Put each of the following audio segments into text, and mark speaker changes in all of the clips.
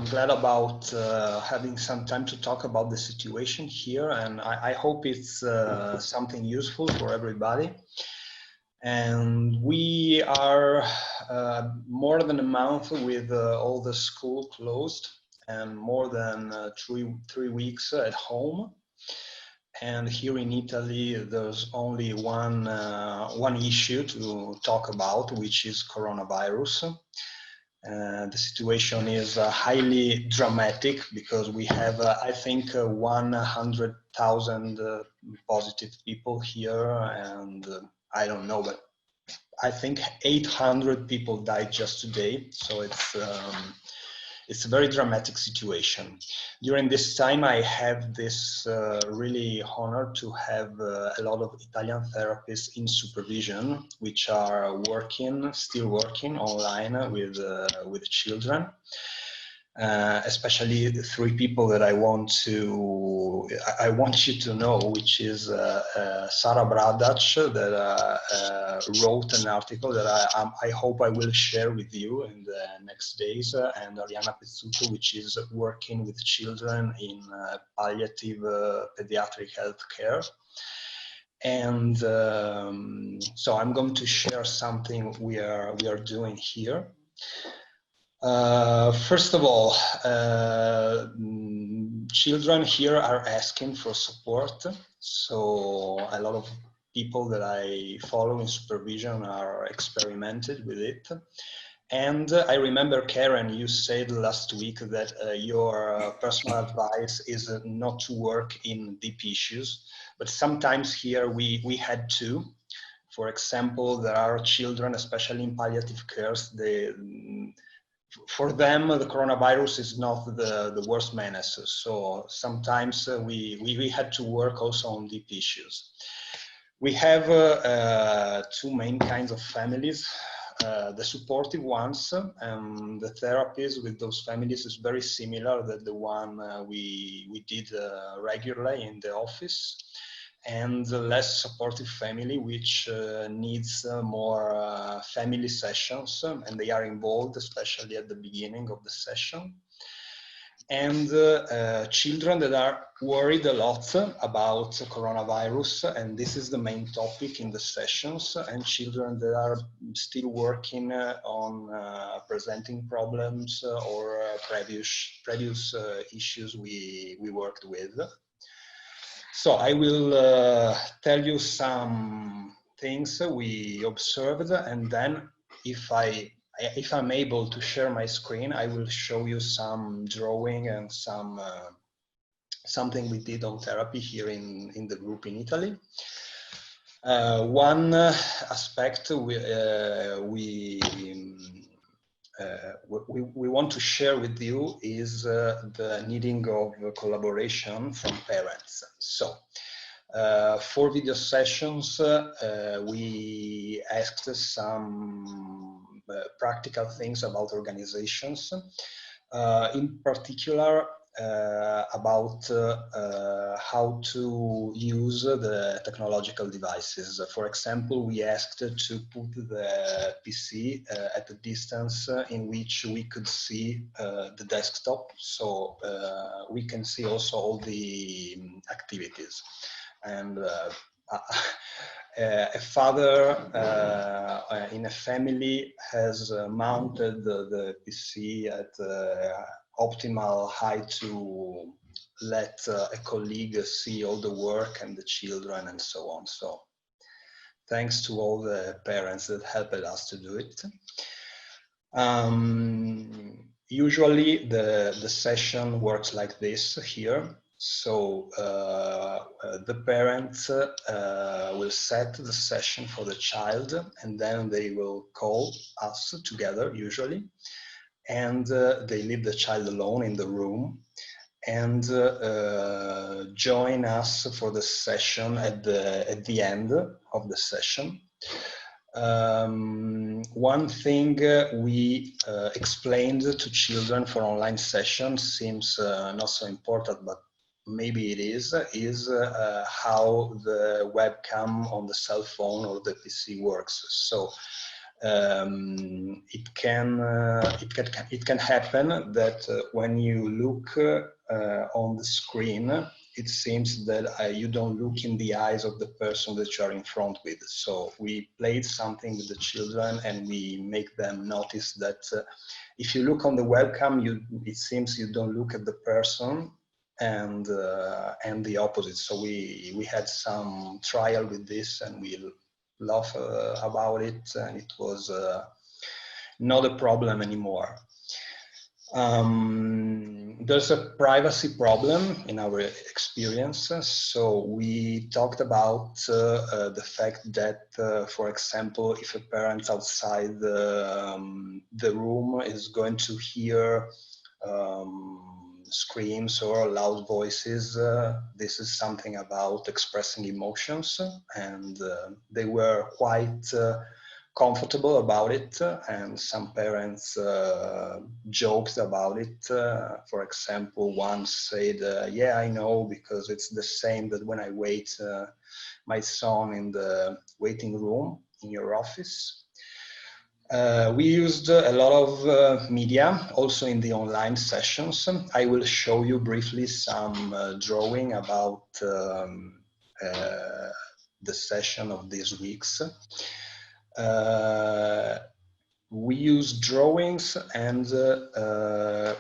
Speaker 1: I'm glad about having some time to talk about the situation here, and I hope it's something useful for everybody. And we are more than a month with all the school closed and more than three weeks at home. And here in Italy, there's only one issue to talk about, which is coronavirus. The situation is highly dramatic because we have, I think, 100,000 positive people here, and I don't know, but I think 800 people died just today. So it's a very dramatic situation. During this time, I have this really honor to have a lot of Italian therapists in supervision, which are still working online with children. Especially the three people that I want you to know, which is Sara Bradac, that wrote an article that I hope I will share with you in the next days, and Arianna Pizzuto, which is working with children in palliative pediatric health care. And so I'm going to share something we are doing here. First of all, children here are asking for support. So a lot of people that I follow in supervision are experimented with it. And I remember, Karen, you said last week that your personal advice is not to work in deep issues, but sometimes here we had to. For example, there are children, especially in palliative cares, for them, the coronavirus is not the worst menace. So sometimes we had to work also on deep issues. We have two main kinds of families. The supportive ones, and the therapies with those families is very similar to the one we did regularly in the office. And the less supportive family, which needs more family sessions, and they are involved, especially at the beginning of the session. And children that are worried a lot about coronavirus, and this is the main topic in the sessions, and children that are still working on presenting problems or previous issues we worked with. So I will tell you some things we observed, and then if I'm able to share my screen, I will show you some drawing and something we did on therapy here in the group in Italy. One aspect we want to share with you is the needing of collaboration from parents. So for video sessions, we asked some practical things about organizations, in particular about how to use the technological devices. For example, we asked to put the PC at a distance in which we could see the desktop, so we can see also all the activities. And a father in a family has mounted the PC at optimal height to let a colleague see all the work and the children and so on. So thanks to all the parents that helped us to do it. Usually the session works like this here. So the parents will set the session for the child, and then they will call us together usually, and they leave the child alone in the room and join us for the session at the end of the session. One thing we explained to children for online sessions seems not so important, but maybe it is how the webcam on the cell phone or the PC works. So It can happen that when you look on the screen, it seems that you don't look in the eyes of the person that you are in front with. So we played something with the children, and we make them notice that if you look on the webcam, it seems you don't look at the person, and the opposite. So we had some trial with this, and we laugh about it, and it was not a problem anymore. There's a privacy problem in our experience. So we talked about the fact that, for example, if a parent outside the room is going to hear screams or loud voices, this is something about expressing emotions, and they were quite comfortable about it, and some parents joked about it. For example, one said, yeah, I know, because it's the same that when I wait my son in the waiting room in your office. We used a lot of media also in the online sessions. I will show you briefly some drawing about the session of these weeks. We used drawings, and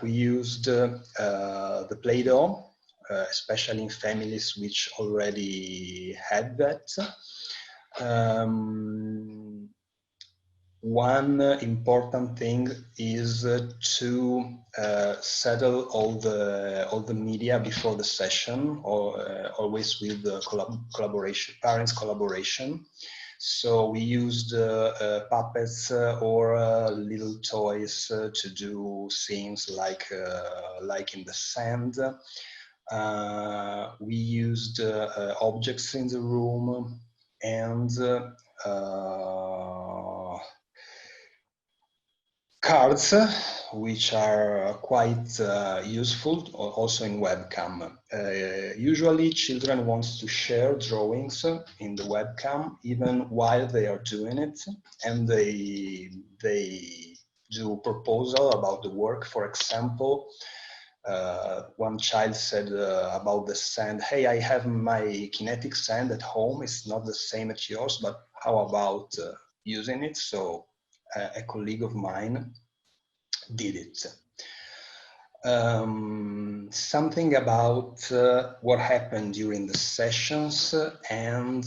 Speaker 1: we used the Play-Doh, especially in families which already had that. One important thing is to settle all the media before the session, or always with the parents' collaboration. So we used puppets or little toys to do things like in the sand. We used objects in the room, and cards, which are quite useful also in webcam. Usually children want to share drawings in the webcam even while they are doing it, and they do proposal about the work. For example, one child said about the sand, hey, I have my kinetic sand at home, it's not the same as yours, but how about using it? So a colleague of mine did it. Something about what happened during the sessions and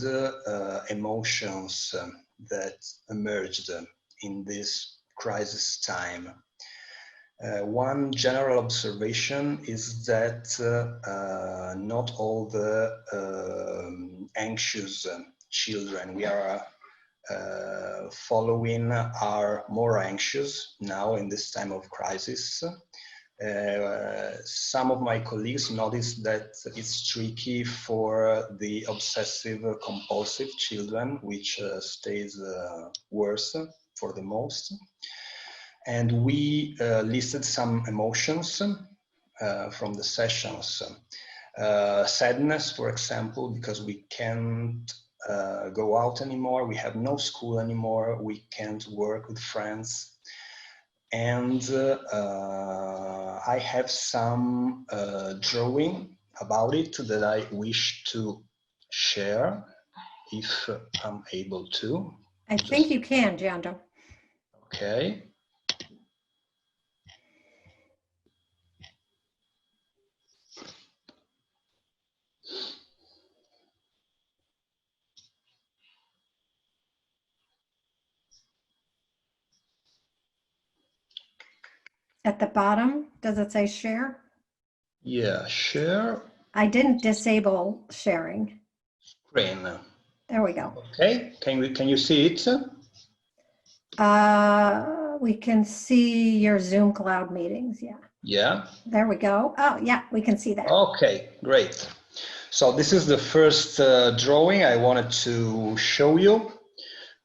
Speaker 1: emotions that emerged in this crisis time. One general observation is that not all the anxious children we are following are more anxious now in this time of crisis. Some of my colleagues noticed that it's tricky for the obsessive compulsive children, which stays worse for the most. And we listed some emotions from the sessions. Sadness, for example, because we can't go out anymore, we have no school anymore, we can't work with friends. And I have some drawing about it that I wish to share, if I'm able to.
Speaker 2: I think you can, Giando.
Speaker 1: Okay.
Speaker 2: At the bottom, does it say share?
Speaker 1: Yeah, share.
Speaker 2: I didn't disable sharing.
Speaker 1: Screen.
Speaker 2: There we go.
Speaker 1: Okay, can you see it?
Speaker 2: We can see your Zoom cloud meetings, yeah.
Speaker 1: Yeah.
Speaker 2: There we go. Oh, yeah, we can see that.
Speaker 1: Okay, great. So this is the first drawing I wanted to show you,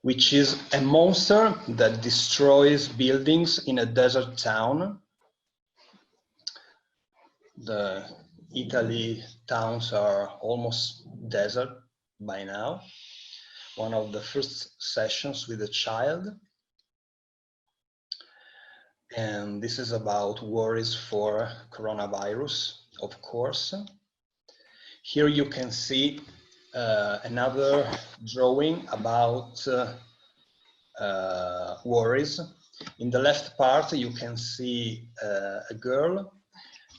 Speaker 1: which is a monster that destroys buildings in a desert town. The Italy towns are almost desert by now. One of the first sessions with a child. And this is about worries for coronavirus, of course. Here you can see another drawing about worries. In the left part, you can see a girl,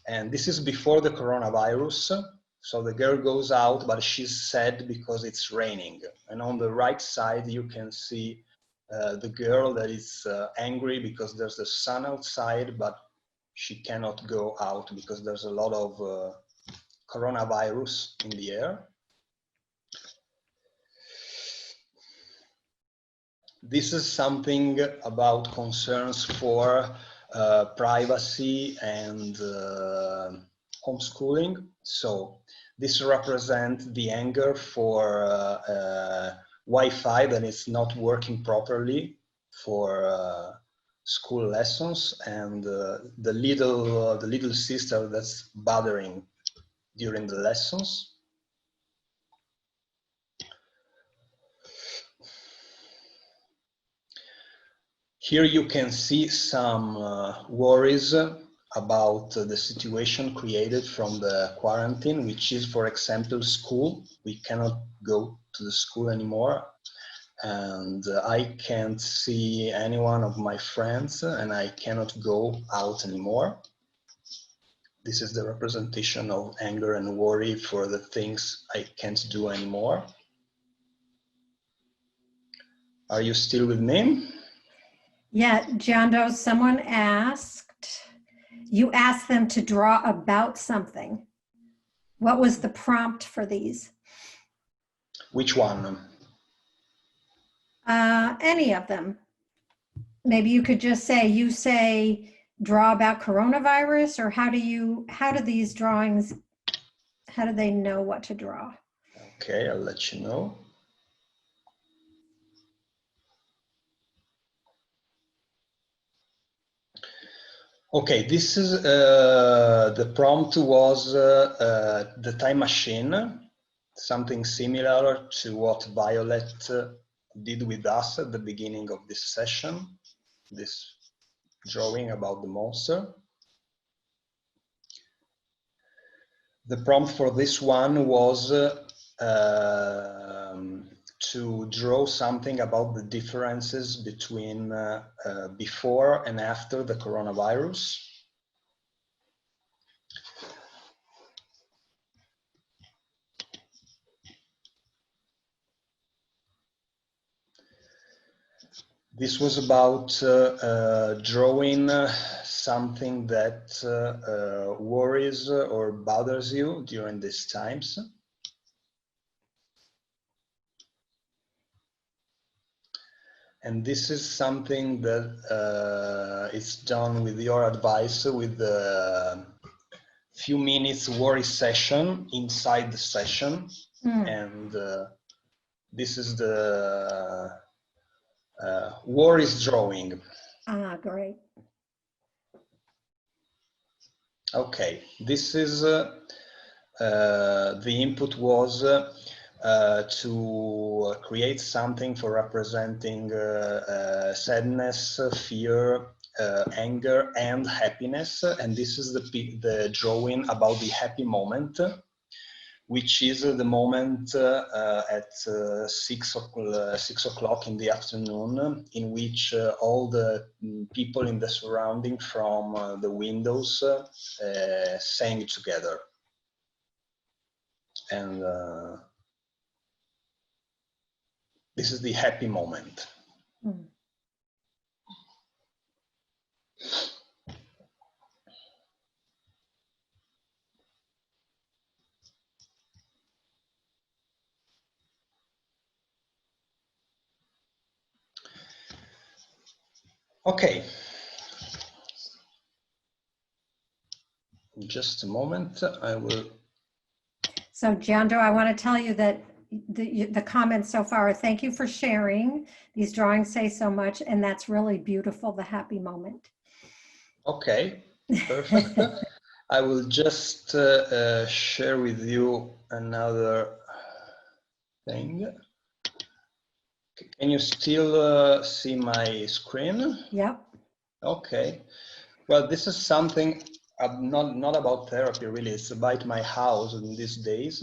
Speaker 1: and this is before the coronavirus. So the girl goes out, but she's sad because it's raining. And on the right side, you can see the girl that is angry because there's the sun outside, but she cannot go out because there's a lot of coronavirus in the air. This is something about concerns for privacy and homeschooling. So this represents the anger for Wi-Fi that is not working properly for school lessons, and the little sister that's bothering during the lessons. Here you can see some worries about the situation created from the quarantine, which is, for example, school. We cannot go to the school anymore, and I can't see any one of my friends, and I cannot go out anymore. This is the representation of anger and worry for the things I can't do anymore. Are you still with me?
Speaker 2: Yeah, Giando, someone asked, you asked them to draw about something. What was the prompt for these?
Speaker 1: Which one?
Speaker 2: Any of them. Maybe you could just say, you say, draw about coronavirus, or how do these drawings, how do they know what to draw?
Speaker 1: Okay, I'll let you know. Okay, this is the prompt was the time machine, something similar to what Violet did with us at the beginning of this session, this drawing about the monster. The prompt for this one was to draw something about the differences between before and after the coronavirus. This was about drawing something that worries or bothers you during these times. And this is something that is done with your advice, with the few minutes worry session inside the session. And this is the worries drawing.
Speaker 2: Ah, great.
Speaker 1: Okay, this is the input was to create something for representing sadness, fear, anger, and happiness. And this is the drawing about the happy moment, which is the moment at 6 o'clock in the afternoon, in which all the people in the surrounding from the windows sang together. And this is the happy moment. Okay. Just a moment, I will.
Speaker 2: So Giando, I want to tell you that the comments so far, thank you for sharing. These drawings say so much, and that's really beautiful, the happy moment.
Speaker 1: Okay, perfect. I will just share with you another thing. Can you still see my screen?
Speaker 2: Yep.
Speaker 1: Okay. Well, this is something not about therapy really. It's about my house in these days.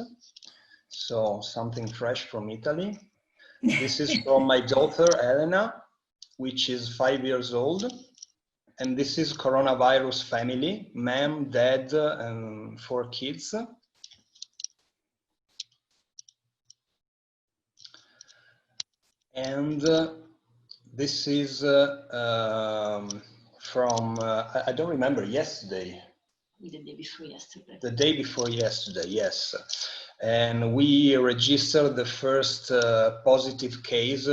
Speaker 1: So something fresh from Italy. This is from my daughter Elena, which is 5 years old. And this is coronavirus family, mom, dad, and 4 kids. And this is from, I don't remember, yesterday.
Speaker 3: The day before yesterday.
Speaker 1: The day before yesterday, yes. And we registered the first positive case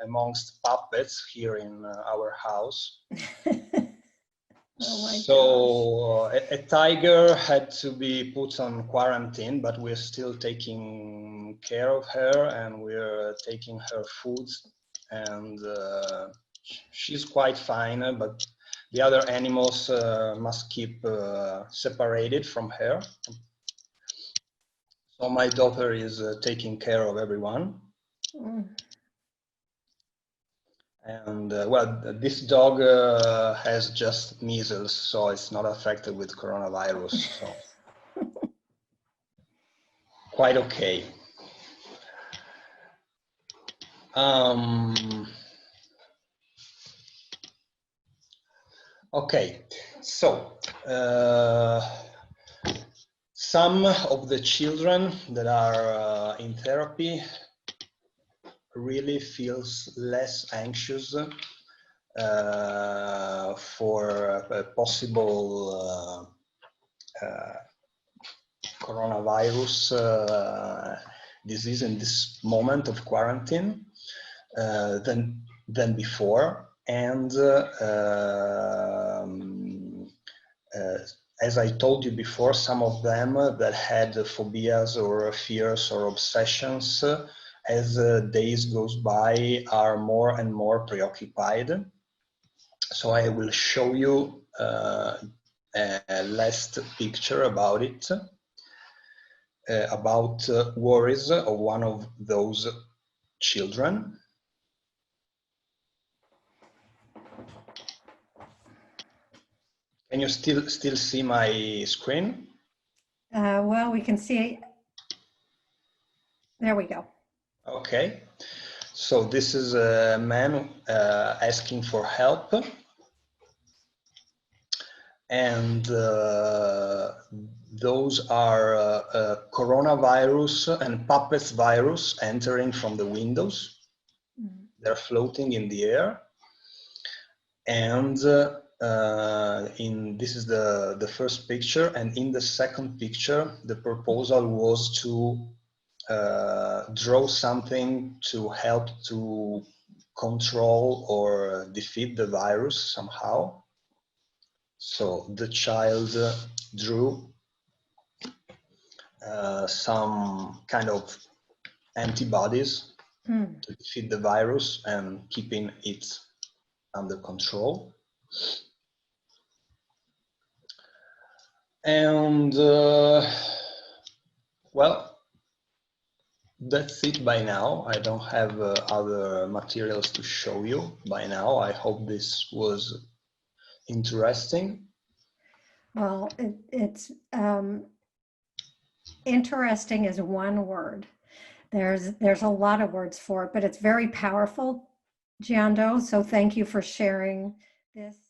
Speaker 1: amongst puppets here in our house.
Speaker 2: Oh my
Speaker 1: So a tiger had to be put on quarantine, but we're still taking care of her and we're taking her food, and she's quite fine, but the other animals must keep separated from her. So my daughter is taking care of everyone.
Speaker 2: Mm.
Speaker 1: And well, this dog has just measles, so it's not affected with coronavirus. So quite okay. Okay, so some of the children that are in therapy really feels less anxious for a possible coronavirus disease in this moment of quarantine than before. And as I told you before, some of them that had phobias or fears or obsessions, as days goes by, are more and more preoccupied. So I will show you a last picture about it, about worries of one of those children. Can you still see my screen?
Speaker 2: Well, we can see. There we go.
Speaker 1: Okay. So this is a man asking for help. And those are coronavirus and puppets virus entering from the windows. Mm-hmm. They're floating in the air. And this is the first picture. And in the second picture, the proposal was to draw something to help to control or defeat the virus somehow. So the child drew some kind of antibodies to defeat the virus and keeping it under control. And well, that's it by now. I don't have other materials to show you by now. I hope this was interesting.
Speaker 2: Well, it's interesting is one word. There's a lot of words for it, but it's very powerful, Giando. So thank you for sharing this.